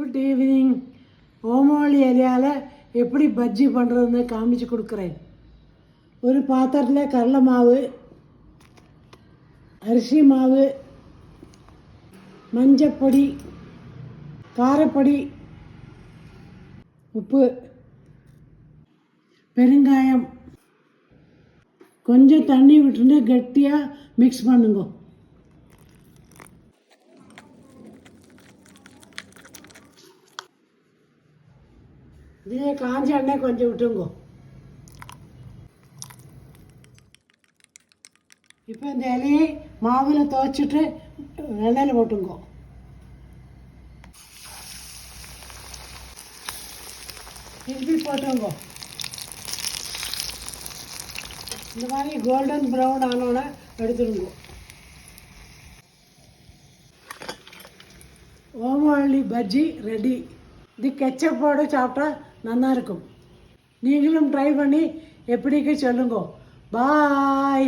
Good evening. ஓமவல்லி இலையால் எப்படி பஜ்ஜி பண்ணுறதுன்னு காமிச்சு கொடுக்குறேன். ஒரு பாத்திரத்தில் கடலை மாவு, அரிசி மாவு, மஞ்சப்பொடி, காரப்பொடி, உப்பு, பெருங்காயம், கொஞ்சம் தண்ணி விட்டுட்டு கட்டியாக மிக்ஸ் பண்ணுங்க. இதில் காஞ்ச எண்ணெய் கொஞ்சம் விட்டுங்க. இப்போ இந்த இலையை மாவில் துவைச்சிட்டு எண்ணெயில் போட்டுங்க. திருப்பி போட்டுங்க. இந்த மாதிரி கோல்டன் ப்ரௌன் ஆனோட எடுத்துடுங்க. ஓமவல்லி பஜ்ஜி ரெடி. இது கெச்சப்போடு சாப்பிட்டா நல்லா இருக்கும். நீங்களும் ட்ரை பண்ணி எப்படிக்கு சொல்லுங்க. பாய்.